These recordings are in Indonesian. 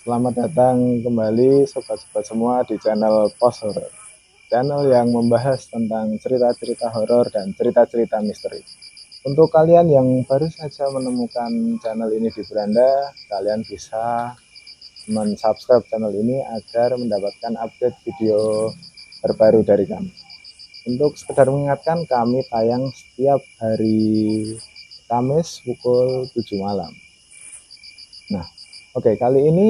Selamat datang kembali sobat-sobat semua di channel Post Horror, channel yang membahas tentang cerita-cerita horor dan cerita-cerita misteri. Untuk kalian yang baru saja menemukan channel ini di beranda, kalian bisa mensubscribe channel ini agar mendapatkan update video terbaru dari kami. Untuk sekedar mengingatkan, kami tayang setiap hari Kamis pukul 7 malam. Nah, oke, kali ini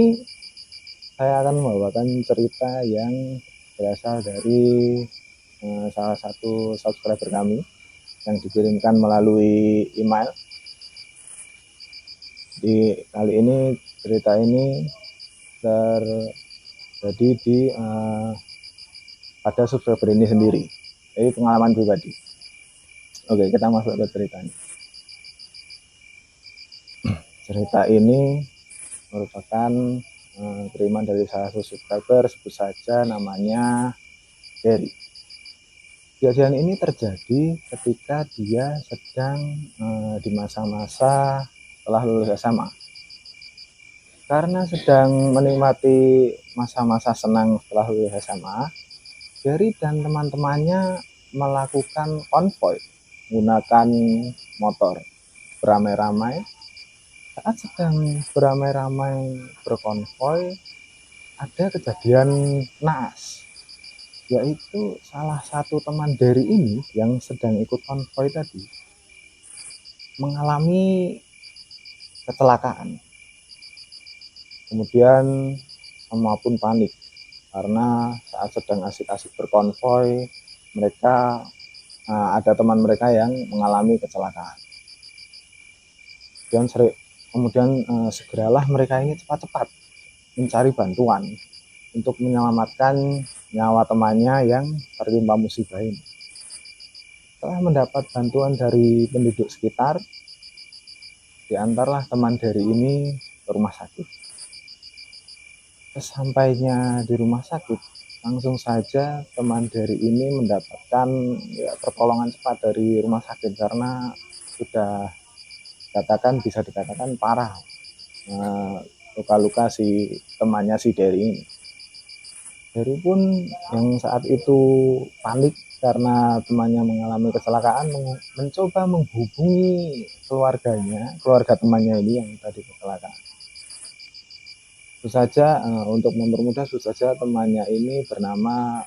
saya akan membawakan cerita yang berasal dari salah satu subscriber kami yang dikirimkan melalui email. Di kali ini cerita ini terjadi di pada subscriber ini sendiri. Jadi pengalaman pribadi. Oke, kita masuk ke ceritanya. Cerita ini merupakan kiriman dari salah satu subscriber, sebut saja namanya Jerry. Kejadian ini terjadi ketika dia sedang di masa-masa setelah lulus SMA. Karena sedang menikmati masa-masa senang setelah lulus SMA, Jerry dan teman-temannya melakukan konvoy menggunakan motor beramai-ramai. Saat sedang beramai-ramai berkonvoy, ada kejadian naas, yaitu salah satu teman dari ini yang sedang ikut konvoy tadi mengalami kecelakaan. Kemudian semua pun panik karena saat sedang asik-asik berkonvoy, mereka ada teman mereka yang mengalami kecelakaan. Kemudian segeralah mereka ini cepat-cepat mencari bantuan untuk menyelamatkan nyawa temannya yang tertimpa musibah ini. Setelah mendapat bantuan dari penduduk sekitar, diantarlah teman dari ini ke rumah sakit. Sesampainya di rumah sakit, langsung saja teman dari ini mendapatkan pertolongan cepat dari rumah sakit karena sudah bisa dikatakan parah luka-luka si temannya si Derry ini. Derry pun yang saat itu panik karena temannya mengalami kecelakaan, mencoba menghubungi keluarga temannya ini yang tadi kecelakaan. Tentu saja untuk mempermudah, temannya ini bernama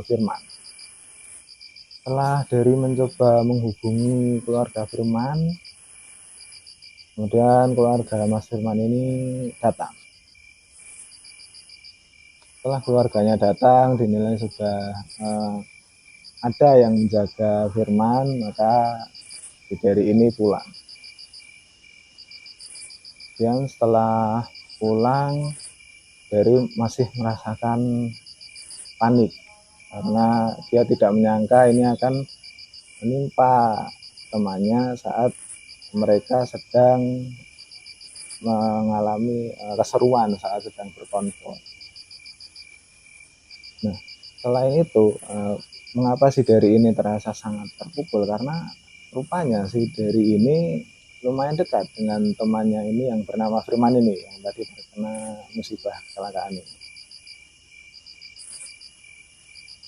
Firman. Setelah Derry mencoba menghubungi keluarga Firman, kemudian keluarga Mas Firman ini datang. Setelah keluarganya datang, dinilai sudah ada yang menjaga Firman, maka Derry ini pulang. Dan setelah pulang, Derry masih merasakan panik karena dia tidak menyangka ini akan menimpa temannya saat mereka sedang mengalami keseruan saat sedang berkonvoy. Nah, selain itu, mengapa si Derry ini terasa sangat terpukul? Karena rupanya si Derry ini lumayan dekat dengan temannya ini yang bernama Firman ini, yang tadi terkena musibah kecelakaan ini.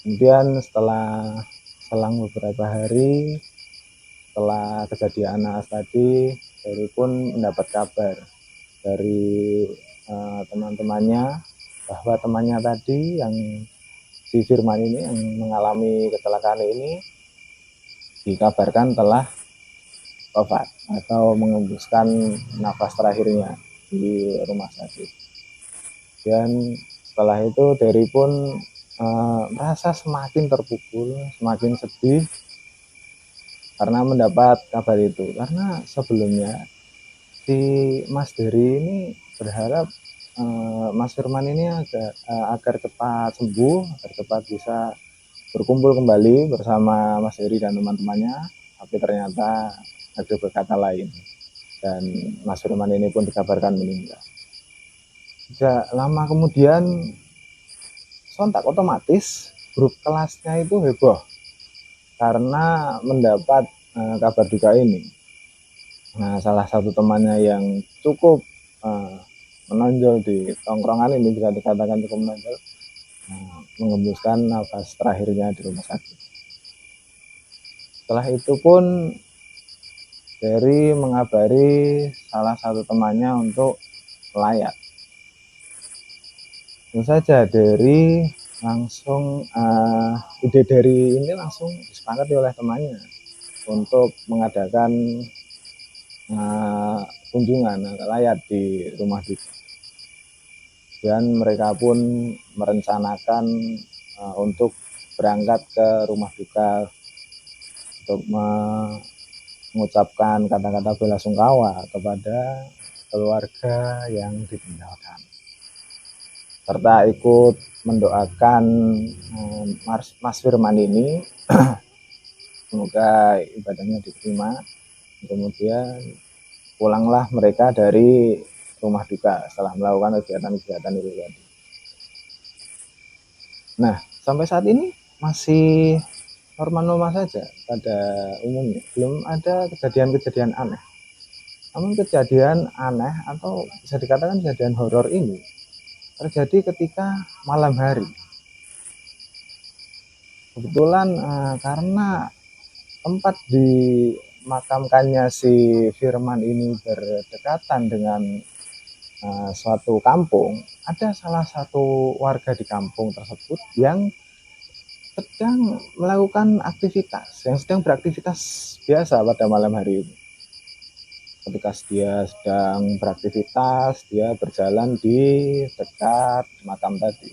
Kemudian setelah selang beberapa hari setelah kejadian naas tadi, Derry pun mendapat kabar dari teman-temannya bahwa temannya tadi yang si Firman ini yang mengalami kecelakaan ini dikabarkan telah wafat atau mengembuskan nafas terakhirnya di rumah sakit. Dan setelah itu Derry pun merasa semakin terpukul, semakin sedih karena mendapat kabar itu. Karena sebelumnya si Mas Derry ini berharap Mas Firman ini agar cepat sembuh, agar cepat bisa berkumpul kembali bersama Mas Derry dan teman-temannya, tapi ternyata ada berkata lain dan Mas Firman ini pun dikabarkan meninggal. Tidak lama kemudian, sontak otomatis grup kelasnya itu heboh karena mendapat kabar duka ini. Nah, salah satu temannya yang cukup menonjol di tongkrongan ini, bisa dikatakan cukup menonjol, menghembuskan nafas terakhirnya di rumah sakit. Setelah itu pun Derry mengabari salah satu temannya untuk melayat. Tentu saja Derry langsung ide Derry ini langsung disepakati oleh temannya untuk mengadakan kunjungan layat di rumah duka. Dan mereka pun merencanakan untuk berangkat ke rumah duka untuk mengucapkan kata-kata bela sungkawa kepada keluarga yang ditinggalkan, serta ikut mendoakan Mas Firman ini semoga ibadahnya diterima. Kemudian pulanglah mereka dari rumah duka setelah melakukan kegiatan-kegiatan itu tadi. Nah, sampai saat ini masih normal-normal saja pada umumnya, belum ada kejadian-kejadian aneh. Namun kejadian aneh atau bisa dikatakan kejadian horor ini terjadi ketika malam hari. Kebetulan karena tempat dimakamkannya si Firman ini berdekatan dengan suatu kampung, ada salah satu warga di kampung tersebut yang sedang melakukan aktivitas, yang sedang beraktivitas biasa pada malam hari ini. Ketika dia sedang beraktivitas, dia berjalan di dekat makam tadi.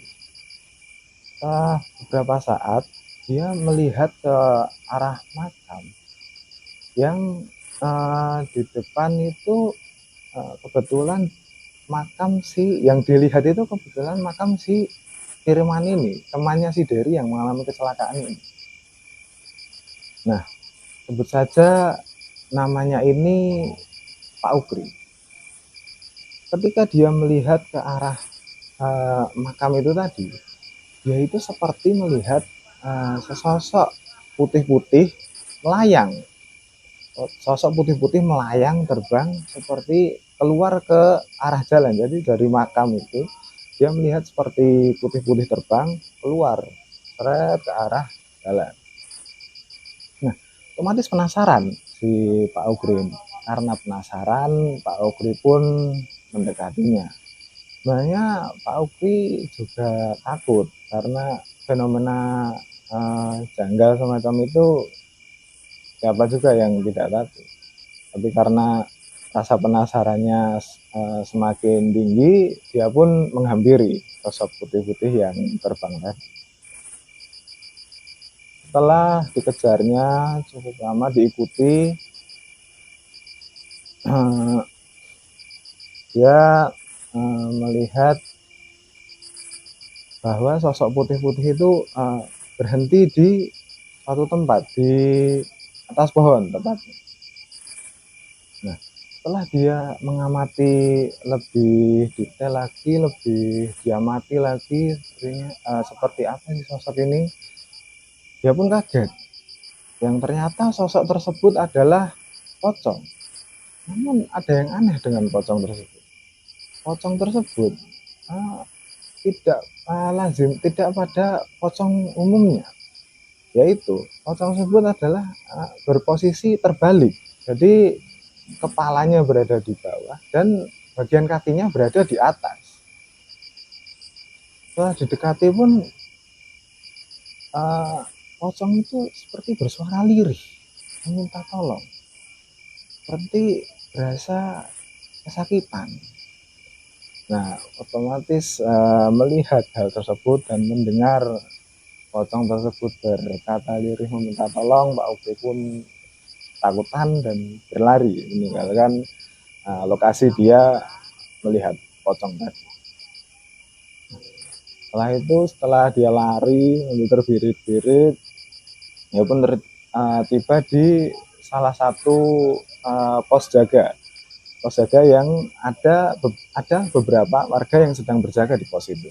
Setelah beberapa saat, dia melihat ke arah makam yang di depan itu kebetulan makam si yang dilihat itu kebetulan makam si Firman ini, temannya si Derry yang mengalami kecelakaan ini. Nah, sebut saja namanya ini Pak Ukri. Ketika dia melihat ke arah makam itu tadi, dia itu seperti melihat sesosok putih-putih melayang. Sosok putih-putih melayang terbang seperti keluar ke arah jalan. Jadi dari makam itu dia melihat seperti putih-putih terbang keluar ke arah jalan. Nah, otomatis penasaran si Pak Ukri. Karena penasaran, Pak Ukri pun mendekatinya. Sebenarnya Pak Ukri juga takut karena fenomena janggal semacam itu siapa juga yang tidak takut. Tapi karena rasa penasarannya semakin tinggi, dia pun menghampiri sosok putih-putih yang terbang tadi. Setelah dikejarnya cukup lama diikuti, dia melihat bahwa sosok putih-putih itu berhenti di suatu tempat di atas pohon tepatnya. Nah, setelah dia mengamati lebih detail lagi, lebih diamati lagi seperti apa sih sosok ini, dia pun kaget. Yang ternyata sosok tersebut adalah pocong. Namun ada yang aneh dengan pocong tersebut. Pocong tersebut tidak lazim, tidak pada pocong umumnya, yaitu pocong tersebut adalah berposisi terbalik. Jadi kepalanya berada di bawah dan bagian kakinya berada di atas. Setelah didekati pun pocong itu seperti bersuara lirih meminta tolong, seperti berasa kesakitan. Nah, otomatis melihat hal tersebut dan mendengar pocong tersebut berkata lirih meminta tolong, Pak Ukri pun takutan dan berlari meninggalkan lokasi dia melihat pocong tadi. Setelah itu, setelah dia lari terbirit-birit, dia pun tiba di salah satu pos jaga yang ada beberapa warga yang sedang berjaga di pos itu.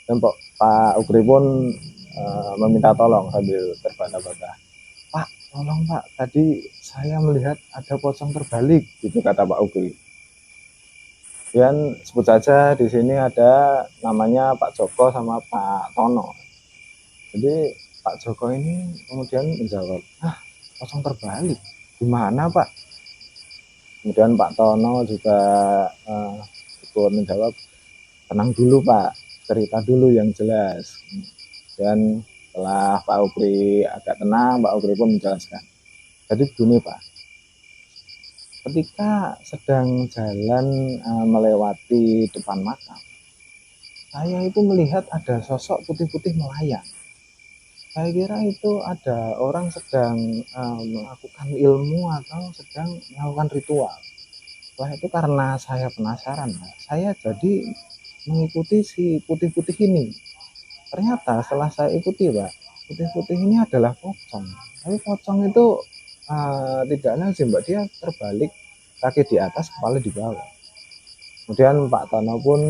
Dan Pak Ukri pun meminta tolong sambil terbata-bata. Pak, tolong Pak, tadi saya melihat ada pocong terbalik, gitu kata Pak Ukri. Dan sebut saja di sini ada namanya Pak Joko sama Pak Tono. Jadi Pak Joko ini kemudian menjawab, ah pocong terbalik, gimana Pak? Kemudian Pak Tono juga ikut menjawab, tenang dulu Pak, cerita dulu yang jelas. Dan setelah Pak Ukri agak tenang, Pak Ukri pun menjelaskan. Jadi begini Pak, ketika sedang jalan melewati depan makam, saya itu melihat ada sosok putih-putih melayang. Saya kira itu ada orang sedang melakukan ilmu atau sedang melakukan ritual. Setelah itu karena saya penasaran, saya jadi mengikuti si putih-putih ini. Ternyata setelah saya ikuti, Pak, putih-putih ini adalah pocong. Tapi pocong itu tidak lazim, Mbak. Dia terbalik, kaki di atas, kepala di bawah. Kemudian Pak Tono pun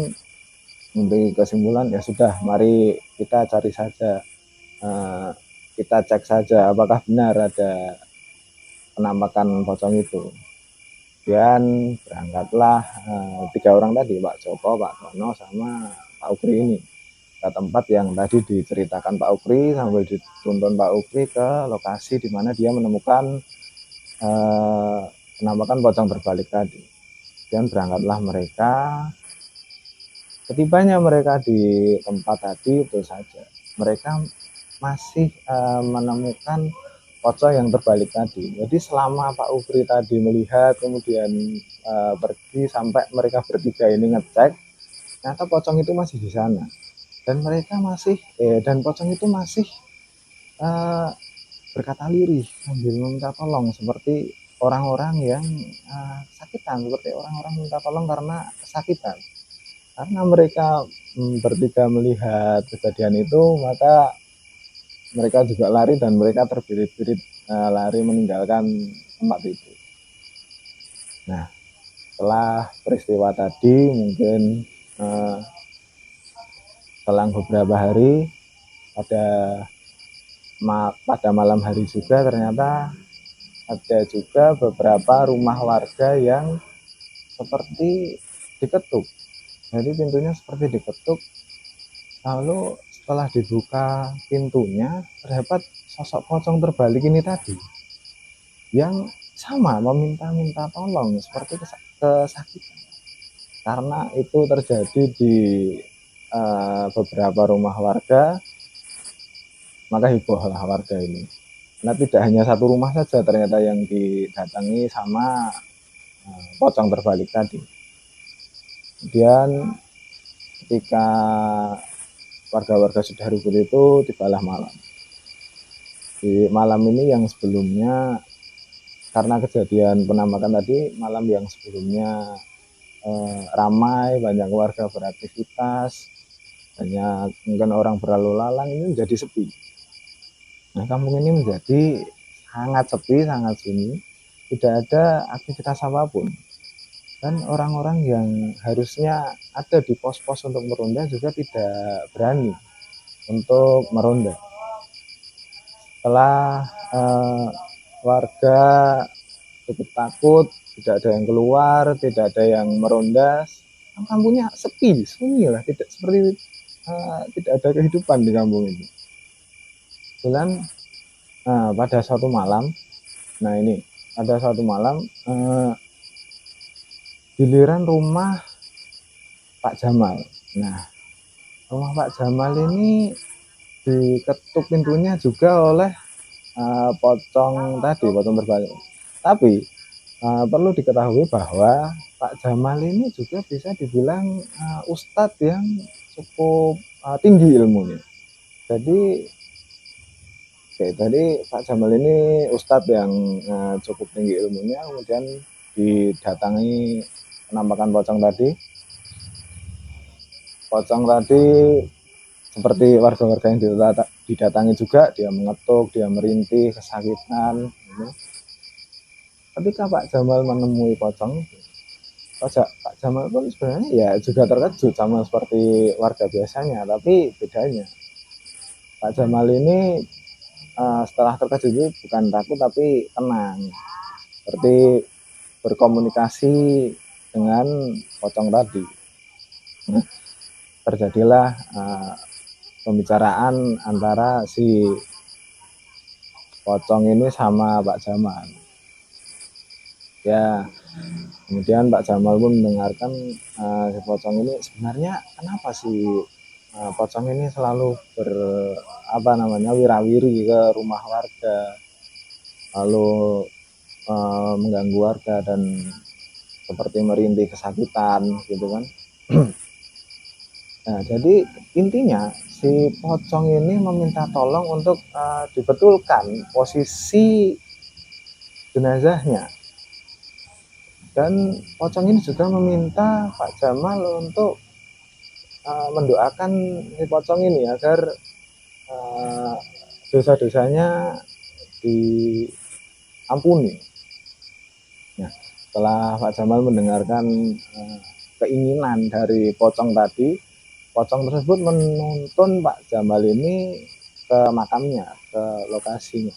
memberi kesimpulan, ya sudah, mari kita cari saja, kita cek saja apakah benar ada penampakan pocong itu. Dan berangkatlah 3 orang tadi, Pak Joko, Pak Tono, sama Pak Ukri ini ke tempat yang tadi diceritakan Pak Ukri, sambil dituntun Pak Ukri ke lokasi di mana dia menemukan penampakan pocong terbalik tadi. Dan berangkatlah mereka. Ketibanya mereka di tempat tadi, betul saja mereka masih menemukan pocong yang terbalik tadi. Jadi selama Pak Ukri tadi melihat, kemudian pergi sampai mereka bertiga ini ngecek, ternyata pocong itu masih di sana. Dan mereka masih dan pocong itu masih uh, berkata lirih sambil meminta tolong, seperti orang-orang yang kesakitan, seperti orang-orang minta tolong karena kesakitan. Karena mereka bertiga melihat kejadian itu, maka mereka juga lari dan mereka terbirit-birit lari meninggalkan tempat itu. Nah, setelah peristiwa tadi mungkin uh, selang beberapa hari, pada malam hari juga ternyata ada juga beberapa rumah warga yang seperti diketuk. Jadi pintunya seperti diketuk, lalu setelah dibuka pintunya terdapat sosok pocong terbalik ini tadi yang sama meminta-minta tolong seperti kesakitan. Karena itu terjadi di beberapa rumah warga, maka hebohlah warga ini. Nah, tidak hanya satu rumah saja ternyata yang didatangi sama pocong terbalik tadi. Kemudian ketika warga-warga sudah ribut itu, tibalah malam. Di malam ini yang sebelumnya, karena kejadian penampakan tadi, malam yang sebelumnya ramai, banyak warga beraktivitas, banyak mungkin orang berlalu lalang, ini menjadi sepi. Nah, kampung ini menjadi sangat sepi, sangat sunyi, tidak ada aktivitas apapun. Dan orang-orang yang harusnya ada di pos-pos untuk meronda juga tidak berani untuk meronda. Setelah warga cukup takut, tidak ada yang keluar, tidak ada yang meronda, kampungnya sepi, sunyi lah, tidak seperti tidak ada kehidupan di kampung itu. Kemudian pada suatu malam, nah ini ada suatu malam giliran rumah Pak Jamal. Nah, rumah Pak Jamal ini diketuk pintunya juga oleh pocong tadi, pocong terbalik. Tapi perlu diketahui bahwa Pak Jamal ini juga bisa dibilang ustadz yang cukup tinggi ilmunya. Jadi tadi Pak Jamal ini ustadz yang cukup tinggi ilmunya, kemudian didatangi penampakan pocong tadi. Pocong tadi seperti warga-warga yang didatangi juga, dia mengetuk, dia merintih, kesakitan. Gitu. Ketika Pak Jamal menemui pocong itu, Pak Jamal pun sebenarnya ya juga terkejut sama seperti warga biasanya, tapi bedanya Pak Jamal ini setelah terkejut itu bukan takut tapi tenang, seperti berkomunikasi, dengan pocong tadi. Nah, terjadilah pembicaraan antara si pocong ini sama Pak Jamal. Ya, kemudian Pak Jamal pun mendengarkan si pocong ini sebenarnya kenapa sih pocong ini selalu wirawiri ke rumah warga, lalu mengganggu warga dan seperti merintih kesakitan gitu kan. Nah, jadi intinya si pocong ini meminta tolong untuk dibetulkan posisi jenazahnya. Dan pocong ini juga meminta Pak Jamal untuk mendoakan si pocong ini agar dosa-dosanya diampuni. Nah, setelah Pak Jamal mendengarkan keinginan dari pocong tadi, pocong tersebut menuntun Pak Jamal ini ke makamnya, ke lokasinya.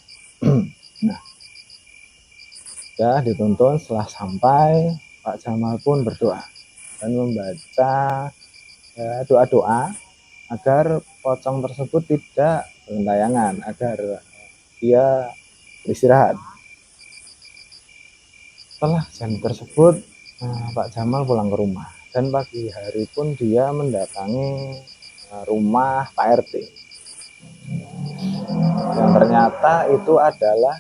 Nah, ya dituntun, setelah sampai Pak Jamal pun berdoa dan membaca doa-doa agar pocong tersebut tidak bergentayangan, agar dia beristirahat. Setelah jam tersebut, Pak Jamal pulang ke rumah dan pagi hari pun dia mendatangi rumah Pak RT yang ternyata itu adalah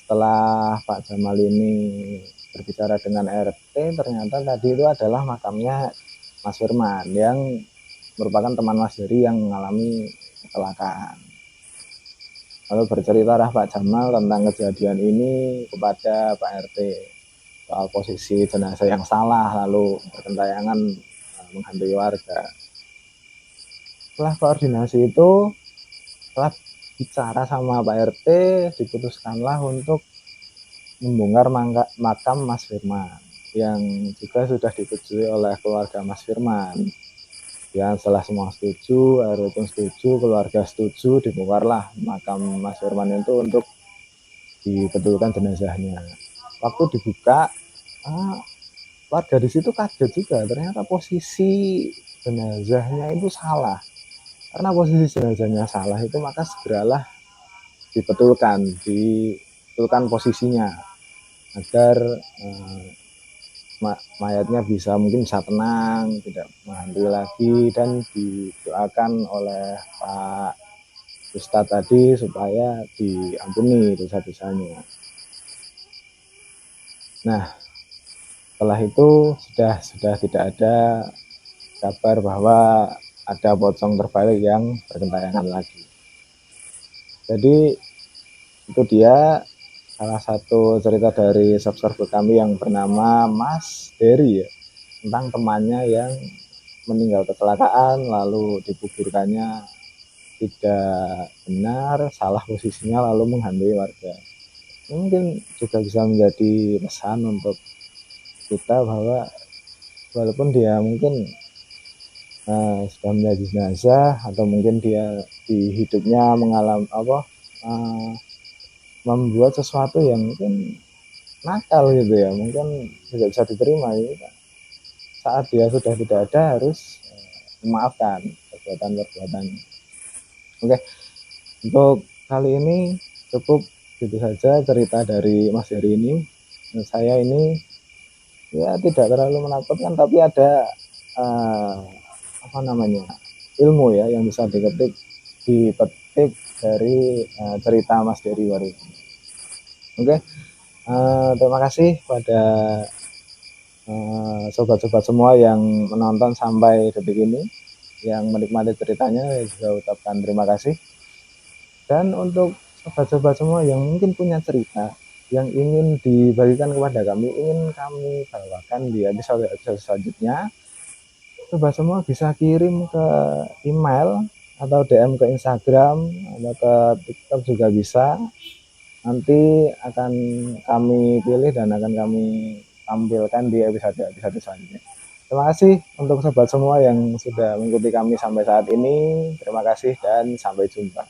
setelah Pak Jamal ini berbicara dengan RT, ternyata tadi itu adalah makamnya Mas Firman yang merupakan teman Mas Heri yang mengalami kecelakaan. Lalu berceritalah Pak Jamal tentang kejadian ini kepada Pak RT soal posisi jenazah yang salah lalu bergentayangan menghantui warga. Setelah koordinasi itu, setelah bicara sama Pak RT, diputuskanlah untuk membongkar makam Mas Firman yang juga sudah disetujui oleh keluarga Mas Firman. Ya, setelah semua setuju, RW pun setuju, keluarga setuju, dibongkarlah makam Mas Firman itu untuk dibetulkan jenazahnya. Waktu dibuka, warga di situ kaget juga, ternyata posisi jenazahnya itu salah. Karena posisi jenazahnya salah itu, maka segeralah dibetulkan posisinya agar mayatnya mungkin bisa tenang, tidak menghantui lagi, dan didoakan oleh Pak Ustadz tadi supaya diampuni dosa-dosanya. Nah, setelah itu sudah tidak ada kabar bahwa ada pocong terbalik yang bergentayangan lagi. Jadi itu dia salah satu cerita dari subscriber kami yang bernama Mas Dery ya, tentang temannya yang meninggal kecelakaan lalu dikuburkannya tidak benar, salah posisinya lalu menghantui warga. Mungkin juga bisa menjadi pesan untuk kita bahwa walaupun dia mungkin sudah menjadi jenazah atau mungkin dia di hidupnya mengalami membuat sesuatu yang mungkin nakal gitu ya, mungkin tidak bisa diterima ya. Saat dia sudah tidak ada harus memaafkan perbuatan-perbuatan. Oke, untuk kali ini cukup itu saja cerita dari Mas Heri ini. Saya ini ya tidak terlalu menakutkan, tapi ada ilmu ya yang bisa dipetik dari cerita Mas Heri baru. Oke, terima kasih pada sobat-sobat semua yang menonton sampai detik ini, yang menikmati ceritanya. Saya juga ucapkan terima kasih. Dan untuk sobat-sobat semua yang mungkin punya cerita yang ingin dibagikan kepada kami, ingin kami bawakan di episode selanjutnya, sobat semua bisa kirim ke email atau DM ke Instagram atau ke TikTok juga bisa. Nanti akan kami pilih dan akan kami tampilkan di episode selanjutnya. Terima kasih untuk sobat semua yang sudah mengikuti kami sampai saat ini. Terima kasih dan sampai jumpa.